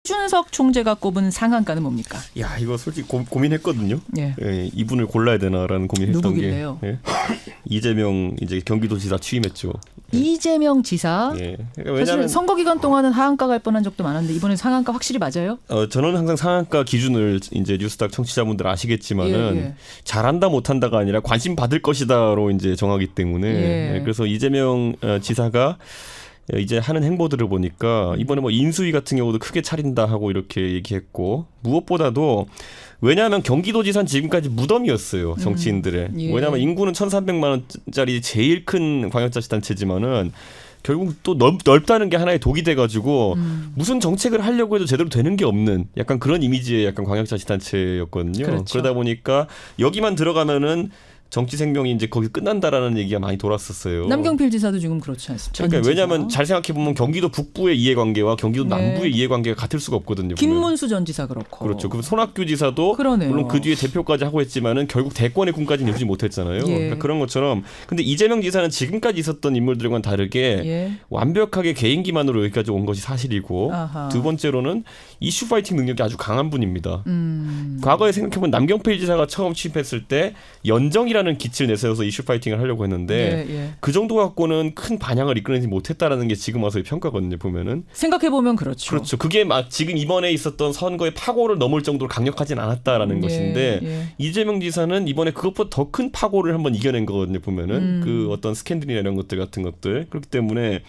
박준석 총재가 꼽은 상한가는 뭡니까? 야, 이거 솔직히 고민했거든요. 예. 예, 이분을 골라야 되나라는 고민했던 누구길래요? 게 이재명 이제 경기도지사 취임했죠. 이재명 지사. 예. 그러니까 사실 왜냐하면 선거 기간 동안은 하한가 갈 뻔한 적도 많았는데 이번에 상한가 확실히 맞아요? 저는 항상 상한가 기준을 이제 뉴스닥 청취자분들 아시겠지만은 예. 잘한다 못한다가 아니라 관심 받을 것이다로 이제 정하기 때문에 예. 그래서 이재명 지사가 이제 하는 행보들을 보니까 이번에 뭐 인수위 같은 경우도 크게 차린다 하고 이렇게 얘기했고 무엇보다도 왜냐하면 경기도지사는 지금까지 무덤이었어요. 정치인들의. 예. 왜냐하면 인구는 1,300만 원짜리 제일 큰 광역자치단체지만은 결국 또 넓다는 게 하나의 독이 돼가지고 무슨 정책을 하려고 해도 제대로 되는 게 없는 약간 그런 이미지의 약간 광역자치단체였거든요. 그렇죠. 그러다 보니까 여기만 들어가면은 정치 생명이 이제 거기 끝난다라는 얘기가 많이 돌았었어요. 남경필 지사도 지금 그렇지 않습니까? 그러니까 왜냐하면 잘 생각해 보면 경기도 북부의 이해관계와 경기도 네. 남부의 이해관계가 같을 수가 없거든요. 보면. 김문수 전 지사 그렇고. 그렇죠. 그럼 손학규 지사도 그러네요. 물론 그 뒤에 대표까지 하고 했지만은 결국 대권의 꿈까지는 이루지 못했잖아요. 예. 그러니까 그런 것처럼 근데 이재명 지사는 지금까지 있었던 인물들과는 다르게 예. 완벽하게 개인기만으로 여기까지 온 것이 사실이고 아하. 두 번째로는 이슈 파이팅 능력이 아주 강한 분입니다. 과거에 생각해보면 남경필 지사가 처음 취임했을 때 연정이라는 기치를 내세워서 이슈 파이팅을 하려고 했는데 예. 그 정도 갖고는 큰 반향을 이끌어내지 못했다라는 게 지금 와서의 평가거든요. 보면은 생각해 보면 그렇죠. 그렇죠. 그게 막 지금 이번에 있었던 선거의 파고를 넘을 정도로 강력하진 않았다라는 것인데 예. 이재명 지사는 이번에 그것보다 더 큰 파고를 한번 이겨낸 거거든요. 보면은 그 어떤 스캔들이나 이런 것들 같은 것들 그렇기 때문에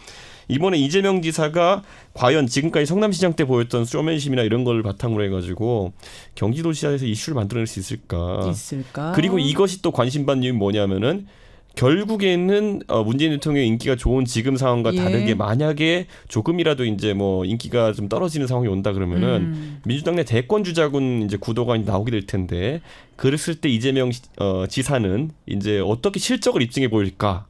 이번에 이재명 지사가 과연 지금까지 성남시장 때 보였던 쇼맨십이나 이런 걸 바탕으로 해가지고 경기도지사에서 이슈를 만들어낼 수 있을까? 그리고 이것이 또 관심 받는 이유는 뭐냐면은 결국에는 문재인 대통령의 인기가 좋은 지금 상황과 예. 다르게 만약에 조금이라도 이제 뭐 인기가 좀 떨어지는 상황이 온다 그러면은 민주당 내 대권 주자군 이제 구도가 나오게 될 텐데 그랬을 때 이재명 지사는 이제 어떻게 실적을 입증해 보일까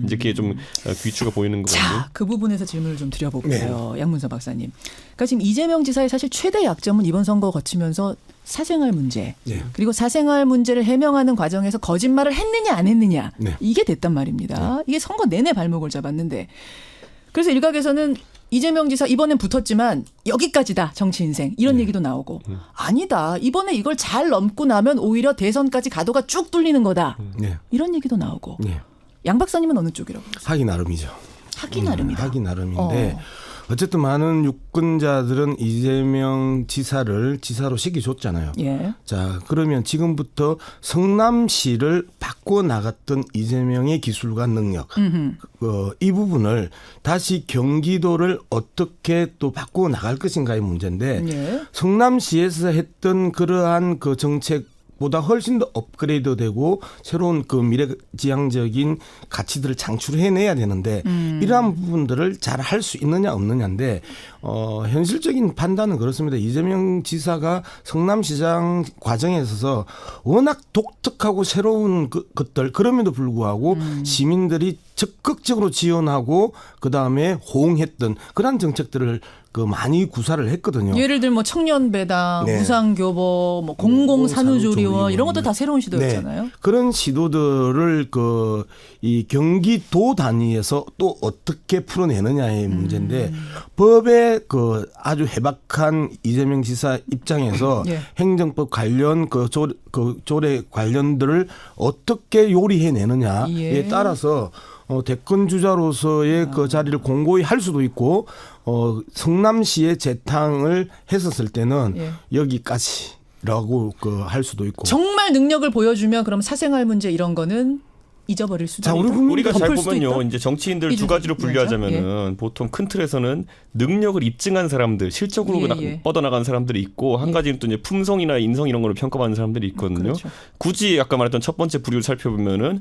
이제 그게 좀 귀추가 보이는 거거든요. 자, 그 부분에서 질문을 좀 드려볼게요. 양문서 박사님. 그러니까 지금 이재명 지사의 사실 최대 약점은 이번 선거 거치면서 사생활 문제 그리고 사생활 문제를 해명하는 과정에서 거짓말을 했느냐 안 했느냐 이게 됐단 말입니다. 이게 선거 내내 발목을 잡았는데 그래서 일각에서는 이재명 지사 이번엔 붙었지만 여기까지다 정치 인생 이런 얘기도 나오고 아니다 이번에 이걸 잘 넘고 나면 오히려 대선까지 가도가 쭉 뚫리는 거다 이런 얘기도 나오고 양 박사님은 어느 쪽이라고 보세요? 하기 나름이죠. 하기 나름이다. 하기 나름인데 어쨌든 많은 유권자들은 이재명 지사를 지사로 시켜줬잖아요. 예. 자, 그러면 지금부터 성남시를 바꿔 나갔던 이재명의 기술과 능력, 이 부분을 다시 경기도를 어떻게 또 바꿔 나갈 것인가의 문제인데 성남시에서 했던 그러한 그 정책 보다 훨씬 더 업그레이드되고 새로운 그 미래지향적인 가치들을 창출해내야 되는데 이러한 부분들을 잘 할 수 있느냐 없느냐인데 현실적인 판단은 그렇습니다. 이재명 지사가 성남시장 과정에 있어서 워낙 독특하고 새로운 것들 그럼에도 불구하고 시민들이 적극적으로 지원하고 그다음에 호응했던 그런 정책들을 그 많이 구사를 했거든요. 예를 들면 뭐 청년 배당, 무상교보, 뭐 공공산후조리원 이런 것도 다 새로운 시도였잖아요. 그런 시도들을 이 경기도 단위에서 또 어떻게 풀어내느냐의 문제인데 법에 아주 해박한 이재명 지사 입장에서 행정법 관련 조례 관련들을 어떻게 요리해내느냐에 따라서 대권 주자로서의 그 자리를 공고히 할 수도 있고 성남시에 재탕을 했었을 때는 여기까지라고 할 수도 있고 정말 능력을 보여주면 그럼 사생활 문제 이런 거는 잊어버릴 수도 있다. 우리가 잘 보면요, 이제 정치인들 두 가지로 분류하자면은 보통 큰 틀에서는 능력을 입증한 사람들, 실적으로 뻗어나간 사람들이 있고 한 가지는 또 이제 품성이나 인성 이런 거를 평가받는 사람들이 있거든요. 그렇죠. 굳이 아까 말했던 첫 번째 부류를 살펴보면은.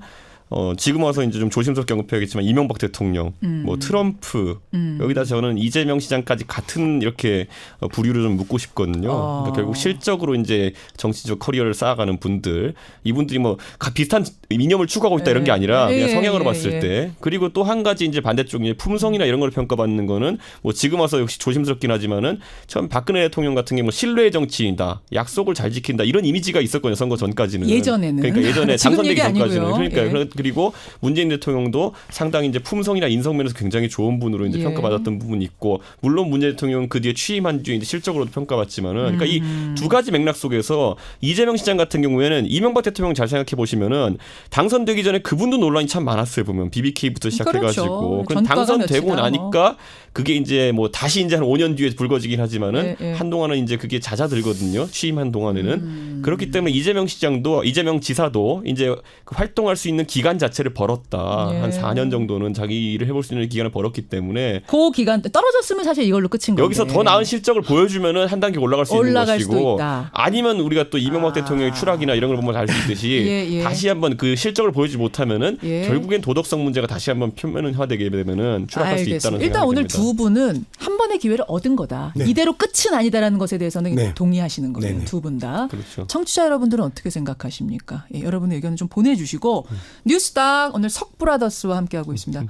지금 와서 이제 좀 조심스럽게 언급해야겠지만 이명박 대통령, 뭐 트럼프 여기다 저는 이재명 시장까지 같은 이렇게 부류를 좀 묻고 싶거든요. 그러니까 결국 실적으로 이제 정치적 커리어를 쌓아가는 분들, 이분들이 뭐 비슷한 이념을 추구하고 있다 이런 게 아니라 그냥 성향으로 봤을 때 그리고 또 한 가지 이제 반대쪽에 품성이나 이런 걸 평가받는 거는 뭐 지금 와서 역시 조심스럽긴 하지만은 처음 박근혜 대통령 같은 게 뭐 신뢰의 정치인이다, 약속을 잘 지킨다 이런 이미지가 있었거든요. 선거 전까지는. 예전에는. 그러니까 예전에 당선되기 전까지는. 그러니까 그리고 문재인 대통령도 상당히 이제 품성이나 인성면에서 굉장히 좋은 분으로 이제 예. 평가받았던 부분이 있고 물론 문재인 대통령은 그 뒤에 취임한 뒤에 이제 실적으로도 평가받지만은 그러니까 이 두 가지 맥락 속에서 이재명 시장 같은 경우에는 이명박 대통령 잘 생각해 보시면은 당선되기 전에 그분도 논란이 참 많았어요 보면 BBK부터 시작해가지고 그렇죠. 그럼 전과가 당선되고 몇이나 나니까 그게 이제 뭐 다시 이제 한 5년 뒤에 불거지긴 하지만은 예, 예. 한동안은 이제 그게 잦아들거든요 취임한 동안에는 그렇기 때문에 이재명 시장도 이재명 지사도 이제 그 활동할 수 있는 기간 자체를 벌었다 예. 한 4년 정도는 자기 일을 해볼 수 있는 기간을 벌었기 때문에 그 기간 때 떨어졌으면 사실 이걸로 끝인 건데. 여기서 더 나은 실적을 보여주면은 한 단계 올라갈 수 있는 올라갈 수도 것이고 있다. 아니면 우리가 또 이명박 대통령의 추락이나 이런 걸 보면 알 수 있듯이 예, 예. 다시 한번 그 실적을 보여주지 못하면은 예. 결국엔 도덕성 문제가 다시 한번 표면화되게 되면은 추락할 수 있다는 생각이 일단 오늘 듭니다. 두 분은 한 번의 기회를 얻은 거다. 네. 이대로 끝은 아니다라는 것에 대해서는 네. 동의하시는 거예요. 네네. 두 분 다. 그렇죠. 청취자 여러분들은 어떻게 생각하십니까? 예, 여러분의 의견을 좀 보내주시고 뉴스닥 오늘 석브라더스와 함께하고 있습니다.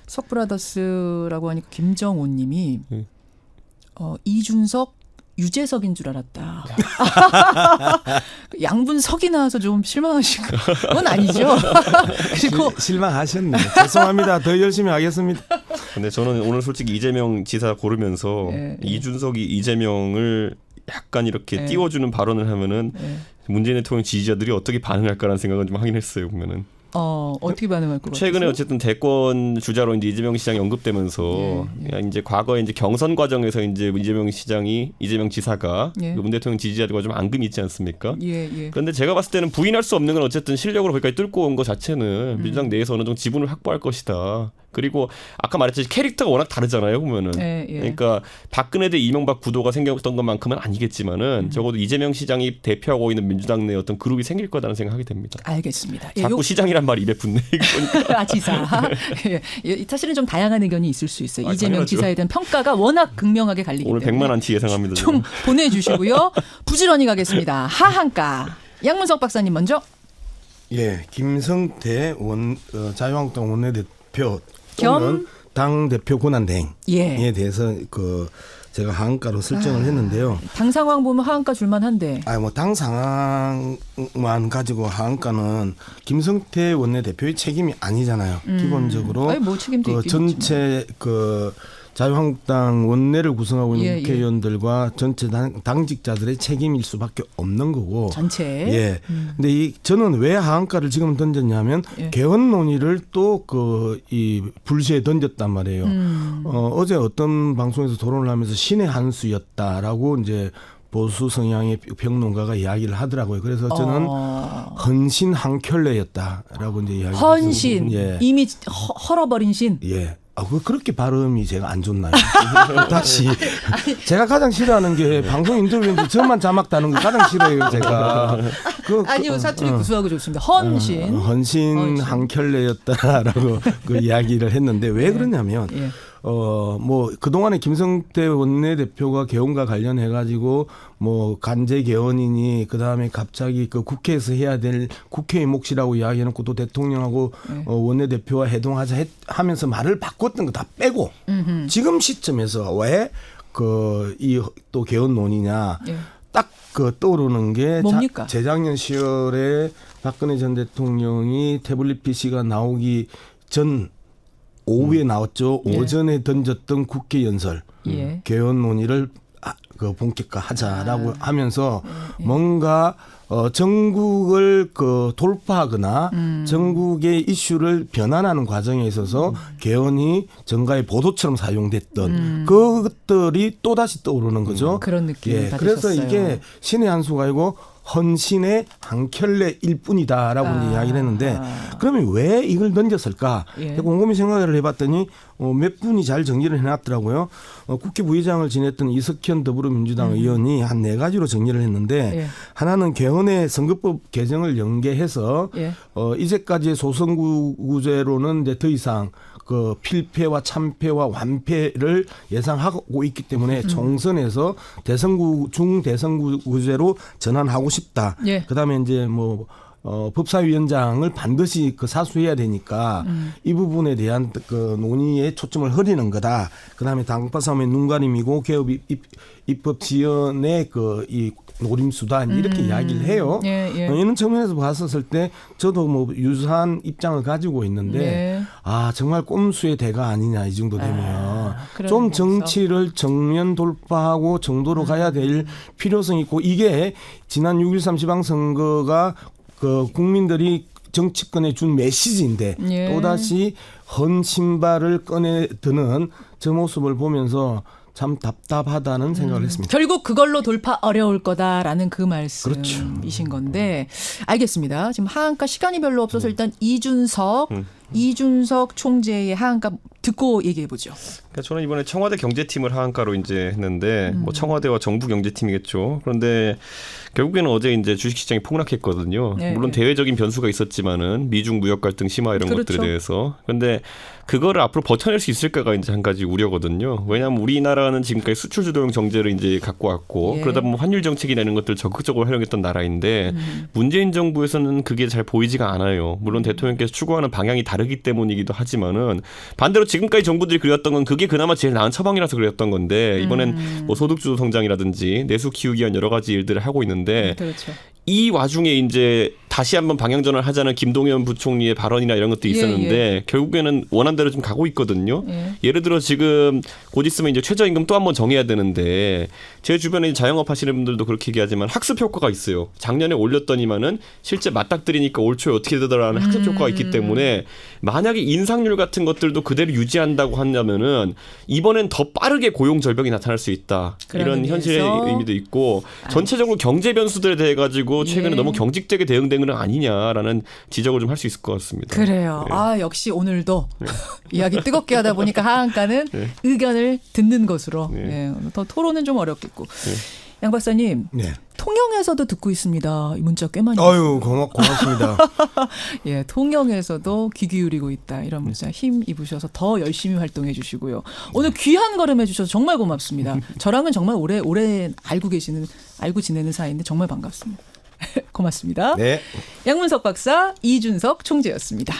석브라더스라고 하니까 김정호 님이 이준석 유재석인 줄 알았다. 양분석이 나와서 좀 실망하신 건 아니죠. 그리고 실망하셨네. 죄송합니다. 더 열심히 하겠습니다. 근데 저는 오늘 솔직히 이재명 지사 고르면서 예, 예. 이준석이 이재명을 약간 이렇게 예. 띄워주는 발언을 하면은 예. 문재인 대통령 지지자들이 어떻게 반응할까라는 생각은 좀 하긴 했어요 보면은. 어떻게 반응할 것 같아요? 최근에 어쨌든 대권 주자로 이제 이재명 시장이 언급되면서 이제 과거에 이제 경선 과정에서 이제 이재명 지사가 예. 문 대통령 지지자들과 좀 앙금이 있지 않습니까? 예. 그런데 제가 봤을 때는 부인할 수 없는 건 어쨌든 실력으로 거기까지 뚫고 온 것 자체는 민주당 내에서 어느 정도 지분을 확보할 것이다. 그리고 아까 말했듯이 캐릭터가 워낙 다르잖아요 보면은. 예. 그러니까 박근혜 대 이명박 구도가 생겼던 것만큼은 아니겠지만은 적어도 이재명 시장이 대표하고 있는 민주당 내 어떤 그룹이 생길 거라는 생각하게 됩니다. 알겠습니다. 예, 자꾸 시장이란 말이 입에 붙네. 지사. 예, 사실은 좀 다양한 의견이 있을 수 있어요. 아, 이재명 당연하죠. 지사에 대한 평가가 워낙 극명하게 갈리기 오늘 때문에 100만 안치 예상합니다. 좀 보내주시고요. 부지런히 가겠습니다. 하한가. 양문석 박사님 먼저. 예, 김성태 자유한국당 원내대표 겸? 또는 당 대표 권한대행에 예. 대해서 제가 하한가로 설정을 했는데요. 당 상황 보면 하한가 줄만한데. 뭐 당 상황만 가지고 하한가는 김성태 원내대표의 책임이 아니잖아요. 기본적으로 아니, 뭐 책임도 있겠지만. 전체 자유한국당 원내를 구성하고 있는 예. 국회의원들과 전체 당직자들의 책임일 수밖에 없는 거고. 전체. 예. 근데 저는 왜 하한가를 지금 던졌냐면 예. 개헌 논의를 또 이 불시에 던졌단 말이에요. 어제 어떤 방송에서 토론을 하면서 신의 한 수였다라고 이제 보수 성향의 평론가가 이야기를 하더라고요. 그래서 저는 헌신 한 켤레였다라고 이제 이야기를 헌신. 예. 이미 헐어버린 신. 예. 그렇게 발음이 제가 안 좋나요? 다시. 제가 가장 싫어하는 게 방송 인터뷰인데 저만 자막 다는 거 가장 싫어해요, 제가. 아니요, 사투리 구수하고 좋습니다. 헌신. 헌신 한 켤레였다라고 그 이야기를 했는데 왜 그러냐면 예. 뭐 그동안에 김성태 원내대표가 개헌과 관련해 가지고 뭐 간제 개헌이니 그다음에 갑자기 그 국회에서 해야 될 국회의 몫이라고 이야기해놓고 또 대통령하고 원내대표와 회동하자 하면서 말을 바꿨던 거 다 빼고 지금 시점에서 왜 이 또 개헌 논의냐 예. 딱 떠오르는 게 뭡니까? 재작년 10월에 박근혜 전 대통령이 태블릿 PC가 나오기 전 오후에 나왔죠. 예. 오전에 던졌던 국회 연설 예. 개헌 논의를 본격화하자라고 하면서 뭔가 전국을 돌파하거나 전국의 이슈를 변환하는 과정에 있어서 개헌이 정가의 보도처럼 사용됐던 그것들이 또 다시 떠오르는 거죠. 그런 느낌을 그래서 받으셨어요. 이게 신의 한 수가 아니고 헌신의 한 켤레일 뿐이다라고 이야기를 했는데 그러면 왜 이걸 던졌을까? 예. 곰곰이 생각을 해봤더니 몇 분이 잘 정리를 해놨더라고요. 국회 부의장을 지냈던 이석현 더불어민주당 의원이 한 4가지로 정리를 했는데 예. 하나는 개헌의 선거법 개정을 연계해서 예. 이제까지의 소선구제로는 이제 더 이상 필패와 참패와 완패를 예상하고 있기 때문에 총선에서 중대선구제로 전환하고 싶다. 예. 그다음에 이제 법사위원장을 반드시 사수해야 되니까 이 부분에 대한 논의에 초점을 흐리는 거다. 그다음에 당파 싸움의 눈가림이고 개업 입법 지연의 이 노림수다 이렇게 이야기를 해요. 예, 예. 이런 측면에서 봤었을 때 저도 뭐 유사한 입장을 가지고 있는데 예. 정말 꼼수의 대가 아니냐 이 정도 되면 그런 좀 면에서. 정치를 정면 돌파하고 정도로 가야 될 필요성이 있고 이게 지난 6.13 지방선거가 그 국민들이 정치권에 준 메시지인데 예. 또다시 헌 신발을 꺼내 드는 저 모습을 보면서 참 답답하다는 생각을 했습니다. 결국 그걸로 돌파 어려울 거다라는 그 그렇죠. 말씀이신 건데 알겠습니다. 지금 하한가 시간이 별로 없어서 일단 이준석 총재의 하한가 듣고 얘기해 보죠. 그러니까 저는 이번에 청와대 경제팀을 하한가로 이제 했는데 뭐 청와대와 정부 경제팀이겠죠. 그런데 결국에는 어제 이제 주식시장이 폭락했거든요. 네, 물론 네. 대외적인 변수가 있었지만은 미중 무역 갈등 심화 이런 그렇죠. 것들에 대해서. 그런데 그거를 앞으로 버텨낼 수 있을까가 이제 한 가지 우려거든요. 왜냐하면 우리나라는 지금까지 수출 주도형 정제를 이제 갖고 왔고 예. 그러다 보면 환율 정책이라는 것들 적극적으로 활용했던 나라인데 문재인 정부에서는 그게 잘 보이지가 않아요. 물론 대통령께서 추구하는 방향이 다르기 때문이기도 하지만은 반대로 지금까지 정부들이 그렸던 건 그게 그나마 제일 나은 처방이라서 그랬던 건데 이번엔 뭐 소득주도 성장이라든지 내수 키우기 위한 여러 가지 일들을 하고 있는데 그렇죠. 이 와중에 이제 다시 한번 방향전환을 하자는 김동연 부총리의 발언이나 이런 것도 있었는데 결국에는 원한 대로 좀 가고 있거든요. 예를 들어 지금 곧 있으면 이제 최저임금 또 한번 정해야 되는데 제 주변에 자영업 하시는 분들도 그렇게 얘기하지만 학습 효과가 있어요. 작년에 올렸더니만은 실제 맞닥뜨리니까 올 초에 어떻게 되더라는 학습 효과가 있기 때문에 만약에 인상률 같은 것들도 그대로 유지한다고 한다면은 이번엔 더 빠르게 고용 절벽이 나타날 수 있다. 이런 현실의 의미도 있고 전체적으로 경제 변수들에 대해 가지고 최근에 너무 경직되게 대응된 건 아니냐라는 지적을 좀 할 수 있을 것 같습니다. 그래요. 역시 오늘도 이야기 뜨겁게 하다 보니까 하한가는 의견을 듣는 것으로 더 토론은 좀 어렵겠고. 양 박사님. 통영에서도 듣고 있습니다. 이 문자 꽤 많이. 고맙습니다. 예, 통영에서도 귀 기울이고 있다. 이런 문자 힘 입으셔서 더 열심히 활동해 주시고요. 오늘 귀한 걸음 해주셔서 정말 고맙습니다. 저랑은 정말 오래 알고 지내는 사이인데 정말 반갑습니다. 고맙습니다. 네. 양문석 박사, 이준석 총재였습니다.